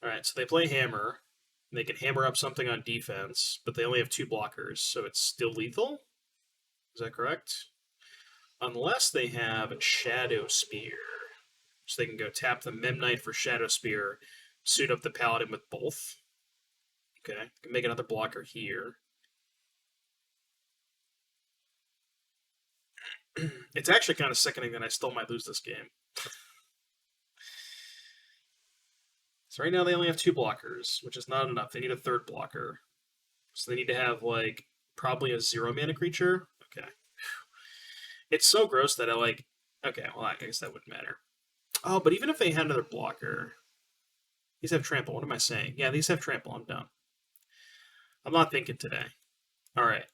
Alright, so they play Hammer. They can hammer up something on defense, but they only have 2 blockers, so it's still lethal? Is that correct? Unless they have Shadow Spear. So they can go tap the Mem Knight for Shadow Spear, suit up the Paladin with both. Okay, can make another blocker here. It's actually kind of sickening that I still might lose this game. So right now they only have 2 blockers, which is not enough. They need a 3rd blocker. So they need to have, like, probably a 0-mana creature. Okay. It's so gross that I, like... Okay, well, I guess that wouldn't matter. Oh, but even if they had another blocker... These have trample. What am I saying? Yeah, these have trample. I'm dumb. I'm not thinking today. Alright.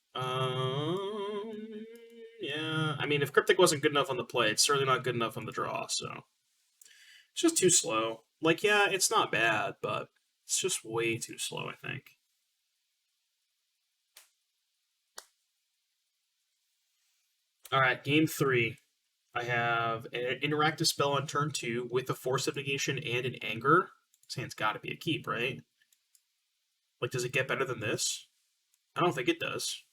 Yeah. I mean, if Cryptic wasn't good enough on the play, it's certainly not good enough on the draw, so... It's just too slow. Like, yeah, it's not bad, but it's just way too slow, I think. Alright, game 3. I have an interactive spell on turn 2 with a Force of Negation and an Anger. This hand's gotta be a keep, right? Like, does it get better than this? I don't think it does.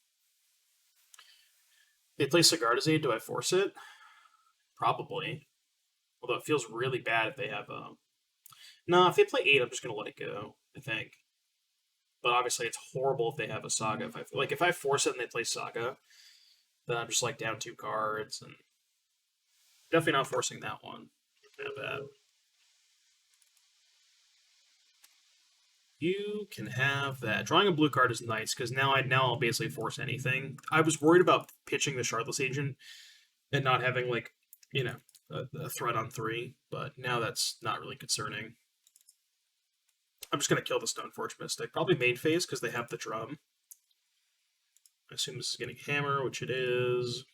They play Sigardazade, do I force it? Probably. Although it feels really bad if they have No, if they play 8, I'm just gonna let it go, I think. But obviously it's horrible if they have a Saga. If I force it and they play Saga, then I'm just like down 2 cards, and definitely not forcing that one. Not bad. You can have that. Drawing a blue card is nice, because now I'll basically force anything. I was worried about pitching the Shardless Agent and not having, like, you know, a threat on 3, but now that's not really concerning. I'm just going to kill the Stoneforge Mystic. Probably main phase because they have the drum. I assume this is getting hammer, which it is.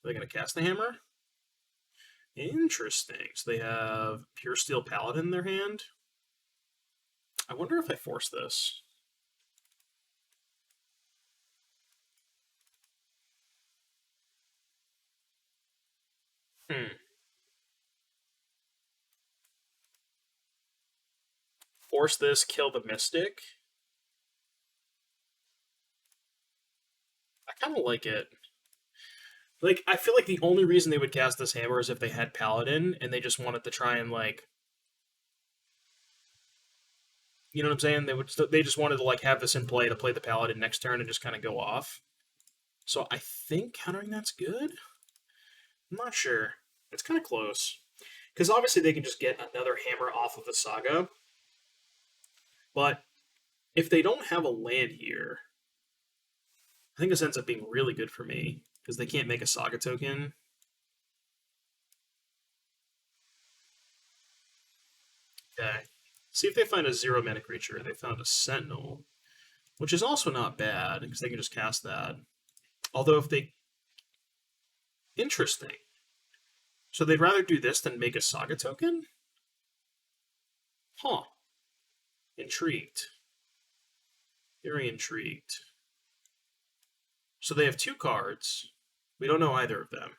Are they going to cast the hammer? Interesting. So they have Pure Steel Paladin in their hand. I wonder if I force this. Hmm. Force this, kill the Mystic. I kind of like it. Like, I feel like the only reason they would cast this hammer is if they had Paladin and they just wanted to try and, like, you know what I'm saying? They just wanted to, like, have this in play to play the Paladin next turn and just kind of go off. So I think countering that's good. I'm not sure. It's kind of close. Because obviously they can just get another hammer off of the Saga. But if they don't have a land here, I think this ends up being really good for me. Because they can't make a Saga token. Okay. See if they find a 0-mana creature. They found a Sentinel. Which is also not bad, because they can just cast that. Although if they... Interesting. So they'd rather do this than make a Saga token? Huh. Intrigued. Very intrigued. So they have two cards. We don't know either of them.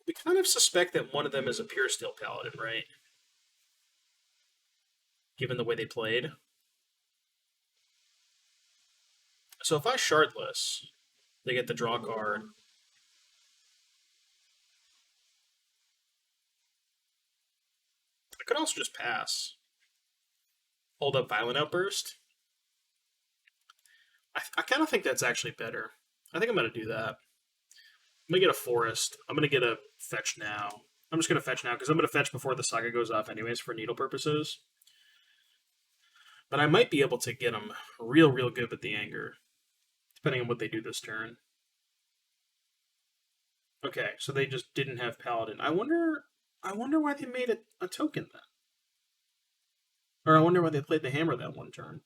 We kind of suspect that one of them is a Pure Steel Paladin, right? Given the way they played. So if I Shardless, they get the draw card. I could also just pass. Hold up Violent Outburst. I kind of think that's actually better. I think I'm going to do that. I'm going to get a Forest. I'm going to get a Fetch now. I'm just going to fetch now because I'm going to fetch before the Saga goes off anyways for needle purposes. But I might be able to get them real good with the Anger, depending on what they do this turn. Okay, so they just didn't have Paladin. I wonder why they made a token then. Or I wonder why they played the hammer that one turn.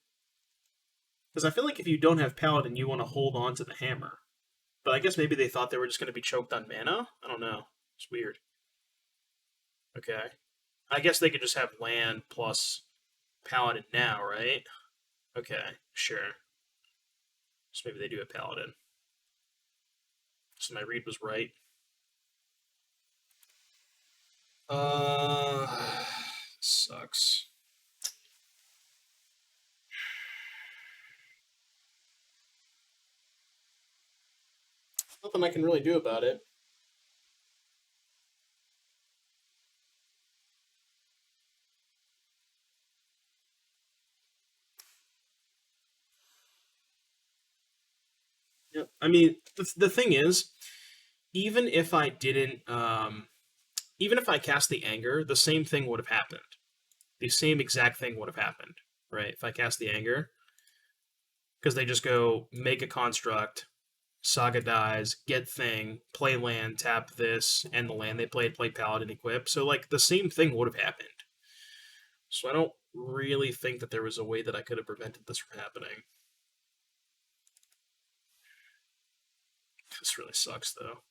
Because I feel like if you don't have Paladin, you want to hold on to the hammer. But I guess maybe they thought they were just going to be choked on mana? I don't know. It's weird. Okay. I guess they could just have land plus Paladin now, right? Okay, sure. So maybe they do have Paladin. So my read was right. Sucks. Nothing I can really do about it. Yep. I mean, the thing is, even if I didn't, even if I cast the Anger, the same thing would have happened. The same exact thing would have happened, right? If I cast the Anger, because they just go make a construct, Saga dies, get thing, play land, tap this, and the land they played, play Paladin equip. So like the same thing would have happened. So I don't really think that there was a way that I could have prevented this from happening. This really sucks though.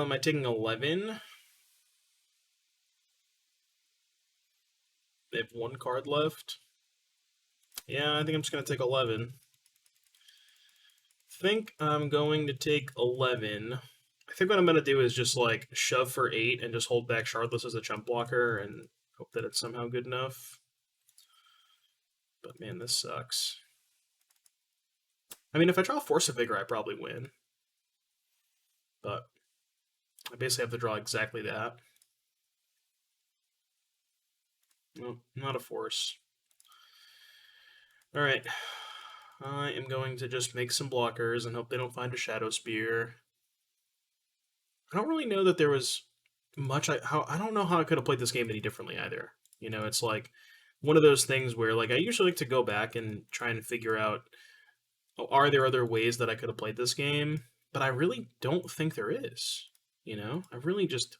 Am I taking 11? They have one card left. Yeah, I think I'm just going to take 11. I think I'm going to take 11. I think what I'm going to do is just like shove for 8 and just hold back Shardless as a chump blocker and hope that it's somehow good enough. But man, this sucks. I mean, if I draw Force of Vigor, I probably win. But I basically have to draw exactly that. No, not a force. Alright. I am going to just make some blockers and hope they don't find a Shadow Spear. I don't really know that there was much. I don't know how I could have played this game any differently either. You know, it's like one of those things where like I usually like to go back and try and figure out, oh, are there other ways that I could have played this game? But I really don't think there is. You know, I really just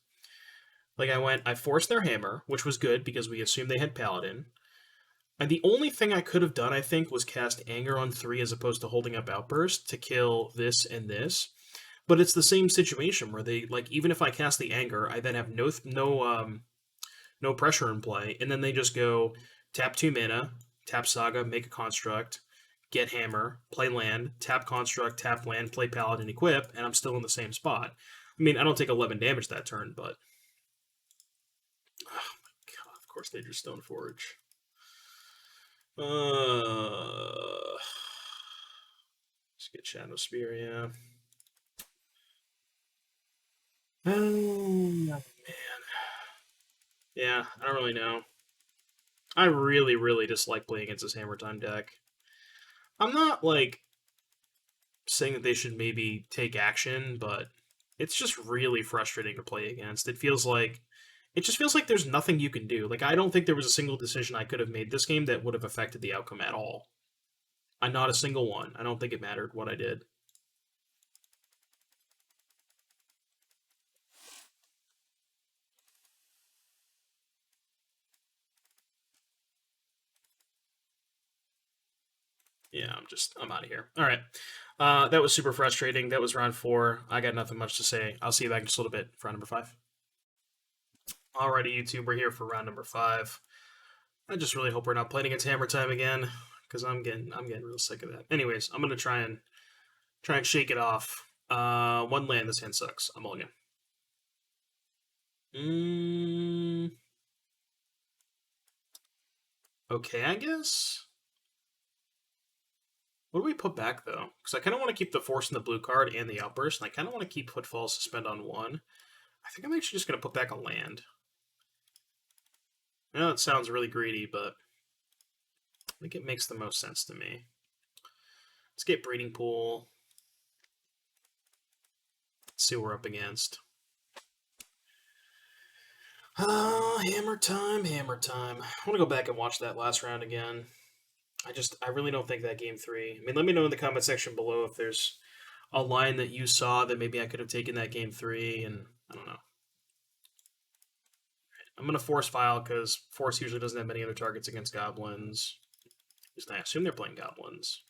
Like I forced their hammer, which was good because we assumed they had paladin. And the only thing I could have done, I think, was cast anger on 3 as opposed to holding up outburst to kill this and this. But it's the same situation where they like even if I cast the anger, I then have no pressure in play, and then they just go tap 2 mana, tap Saga, make a construct, get hammer, play land, tap construct, tap land, play paladin, equip, and I'm still in the same spot. I mean, I don't take 11 damage that turn, but oh my god, of course they drew Stoneforge. Let's get Shadow Spear, yeah. Oh man, yeah, I don't really know. I really, really dislike playing against this Hammer Time deck. I'm not like saying that they should maybe take action, but it's just really frustrating to play against. It just feels like there's nothing you can do. Like I don't think there was a single decision I could have made this game that would have affected the outcome at all. I'm not a single one. I don't think it mattered what I did. Yeah, I'm out of here. All right. That was super frustrating. That was round 4. I got nothing much to say. I'll see you back in just a little bit for round number 5. Alrighty, YouTube, we're here for round number 5. I just really hope we're not playing against Hammer Time again, because I'm getting real sick of that. Anyways, I'm gonna try and shake it off. 1 land. This hand sucks. I'm all in. Okay, I guess. What do we put back though? Because I kind of want to keep the force in the blue card and the outburst, and I kind of want to keep Footfalls suspend on 1. I think I'm actually just gonna put back a land. I know it sounds really greedy, but I think it makes the most sense to me. Let's get Breeding Pool. Let's see what we're up against. Hammer time, hammer time. I want to go back and watch that last round again. I really don't think that game 3. I mean, let me know in the comment section below if there's a line that you saw that maybe I could have taken that game 3, and I don't know. I'm going to force file because force usually doesn't have many other targets against goblins. At least I assume they're playing goblins.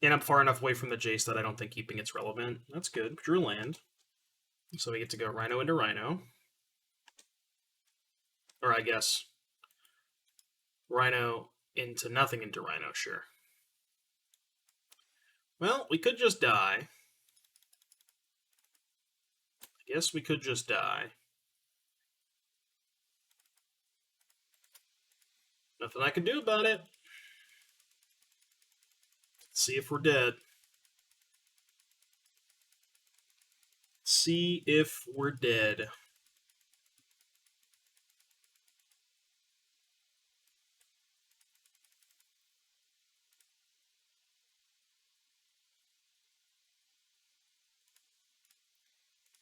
And I'm far enough away from the Jace that I don't think keeping it's relevant. That's good. Drew land. So we get to go Rhino into Rhino. Or I guess Rhino into nothing into Rhino, sure. Well, we could just die. I guess we could just die. Nothing I can do about it. Let's see if we're dead. See if we're dead.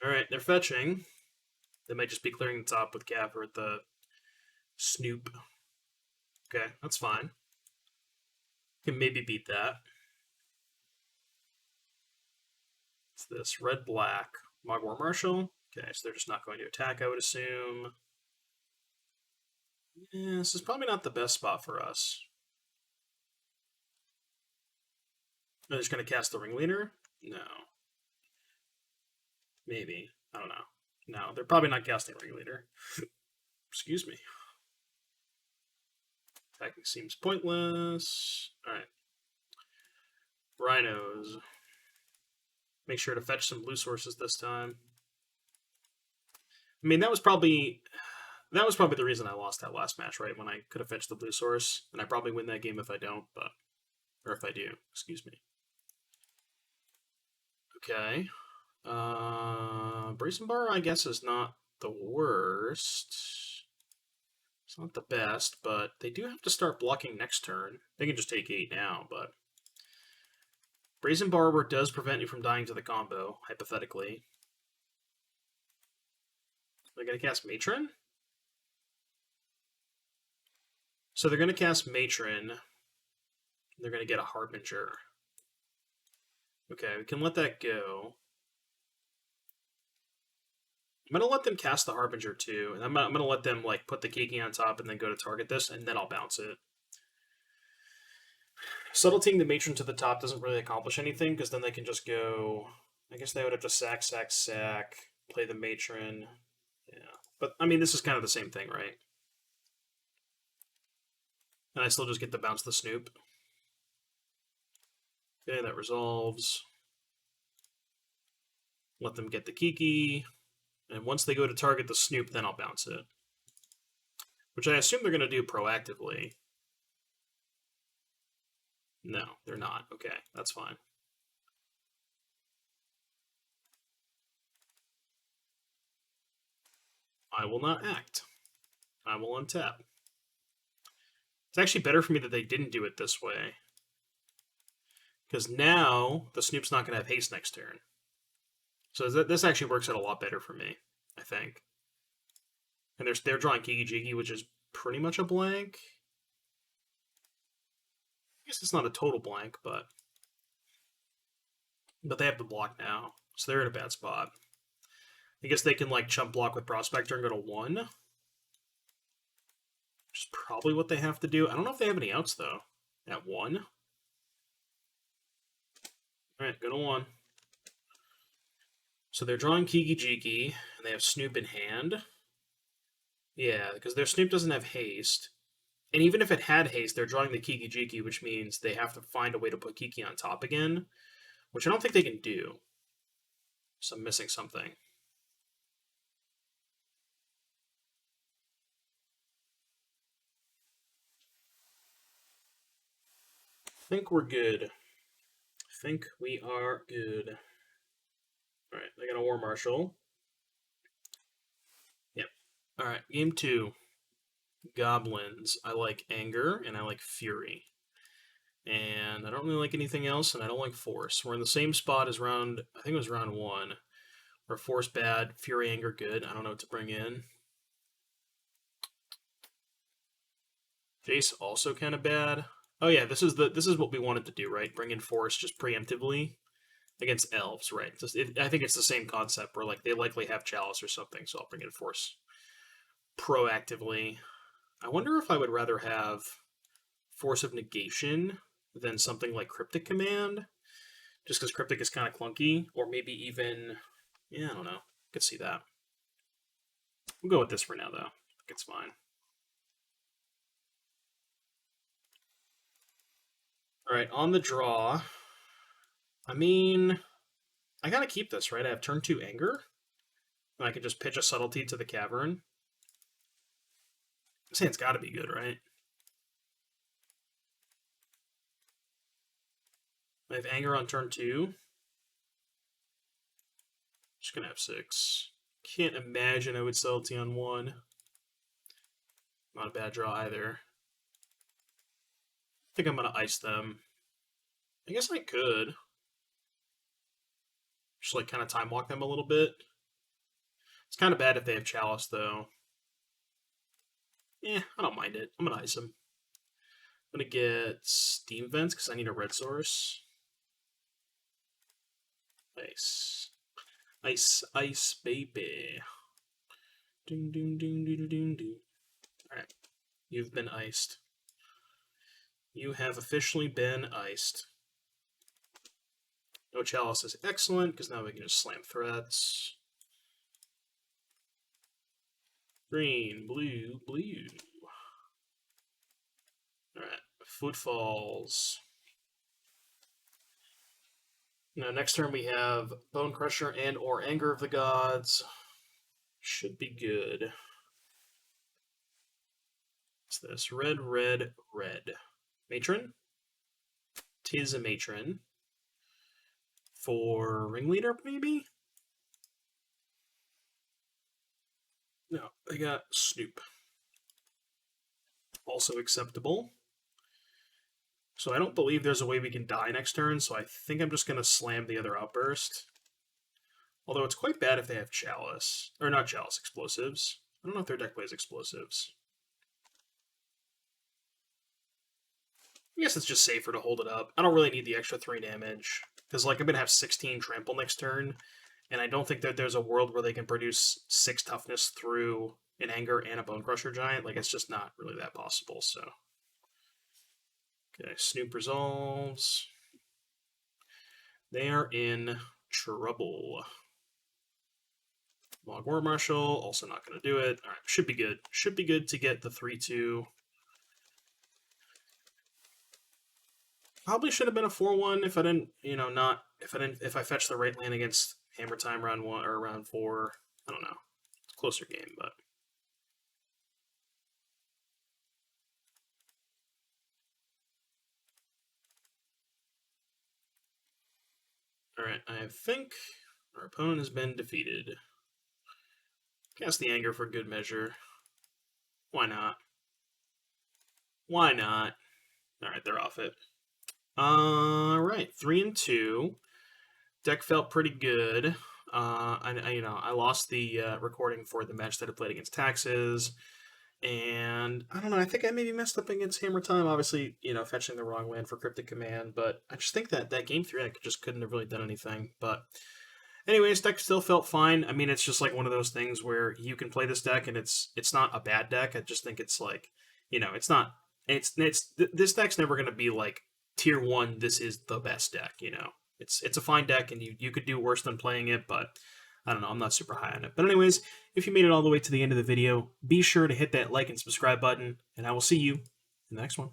Alright, they're fetching. They might just be clearing the top with Gaffer at the Snoop. Okay, that's fine. Can maybe beat that. What's this? Red, black. Mogwar Marshal. Okay, so they're just not going to attack, I would assume. Yeah, this is probably not the best spot for us. They're just going to cast the Ringleader? No. Maybe. I don't know. No, they're probably not casting Ringleader. Excuse me. Attacking seems pointless. Alright. Rhinos. Make sure to fetch some blue sources this time. I mean, that was probably the reason I lost that last match, right? When I could have fetched the blue source, and I probably win that game if I don't, but or if I do, excuse me. Okay. Brazen Bar, I guess, is not the worst. It's not the best, but they do have to start blocking next turn. They can just take 8 now, but Brazen Borrower does prevent you from dying to the combo, hypothetically. They're going to cast Matron? So they're going to cast Matron. They're going to get a Harbinger. Okay, we can let that go. I'm gonna let them cast the Harbinger too, and I'm gonna let them like put the Kiki on top and then go to target this, and then I'll bounce it. Subtleting the Matron to the top doesn't really accomplish anything because then they can just go. I guess they would have to sack, sack, sack, play the Matron. Yeah, but I mean this is kind of the same thing, right? And I still just get to bounce the Snoop. Okay, that resolves. Let them get the Kiki. And once they go to target the Snoop, then I'll bounce it. Which I assume they're going to do proactively. No, they're not. Okay, that's fine. I will not act. I will untap. It's actually better for me that they didn't do it this way. Because now the Snoop's not going to have haste next turn. So this actually works out a lot better for me, I think. And they're drawing Kiki Jiki, which is pretty much a blank. I guess it's not a total blank, but they have the block now, so they're in a bad spot. I guess they can like chump block with Prospector and go to 1. Which is probably what they have to do. I don't know if they have any outs though. At 1. Alright, go to 1. So they're drawing Kiki Jiki, and they have Snoop in hand. Yeah, because their Snoop doesn't have haste. And even if it had haste, they're drawing the Kiki Jiki, which means they have to find a way to put Kiki on top again, which I don't think they can do. So I'm missing something. I think we're good. I think we are good. Alright, they got a War Marshal. Yep. Alright, game 2. Goblins. I like Anger, and I like Fury. And I don't really like anything else, and I don't like Force. We're in the same spot as round, I think it was round 1, where Force bad, Fury, Anger good. I don't know what to bring in. Jace also kind of bad. Oh yeah, this is what we wanted to do, right? Bring in Force just preemptively against elves, right? I think it's the same concept where like they likely have Chalice or something, so I'll bring in Force proactively. I wonder if I would rather have Force of Negation than something like Cryptic Command, just because Cryptic is kind of clunky, or maybe even, yeah, I don't know. I could see that. We'll go with this for now, though. I think it's fine. All right, on the draw. I mean, I gotta keep this, right? I have turn 2 Anger. And I can just pitch a Subtlety to the Cavern. I'm saying it's gotta be good, right? I have Anger on turn 2. Just gonna have 6. Can't imagine I would Subtlety on 1. Not a bad draw either. I think I'm gonna ice them. I guess I could. Just like kind of time walk them a little bit. It's kind of bad if they have Chalice though. Yeah, I don't mind it. I'm gonna ice them. I'm gonna get Steam Vents because I need a red source. Ice. Ice, ice, baby. Ding, ding, ding, ding, ding, ding. Alright. You've been iced. You have officially been iced. No Chalice is excellent, because now we can just slam threats. Green, blue, blue. Alright, Footfalls. Now, next turn we have Bone Crusher and or Anger of the Gods. Should be good. What's this? Red, red, red. Matron? Tis a Matron. For Ringleader, maybe? No, they got Snoop. Also acceptable. So I don't believe there's a way we can die next turn, so I think I'm just going to slam the other Outburst. Although it's quite bad if they have Chalice. Or not Chalice, Explosives. I don't know if their deck plays Explosives. I guess it's just safer to hold it up. I don't really need the extra 3 damage. Because like I'm going to have 16 Trample next turn. And I don't think that there's a world where they can produce 6 toughness through an Anger and a Bone Crusher Giant. Like, it's just not really that possible, so. Okay, Snoop resolves. They are in trouble. Log War Marshal, also not going to do it. All right, should be good. Should be good to get the 3-2. Probably should have been a 4-1 if I didn't, if I fetched the right land against Hammer Time round 1 or round 4. I don't know. It's a closer game, but. Alright, I think our opponent has been defeated. Cast the Anger for good measure. Why not? Why not? Alright, they're off it. Alright, 3-2. Deck felt pretty good. I lost the recording for the match that I played against Taxes. And I don't know, I think I maybe messed up against Hammer Time. Obviously, fetching the wrong land for Cryptic Command, but I just think that game 3 I just couldn't have really done anything. But anyways, deck still felt fine. I mean, it's just like one of those things where you can play this deck and it's not a bad deck. I just think it's like, it's not this deck's never going to be like tier 1 this is the best deck, It's a fine deck and you could do worse than playing it, but I don't know, I'm not super high on it. But anyways, if you made it all the way to the end of the video, be sure to hit that like and subscribe button, and I will see you in the next one.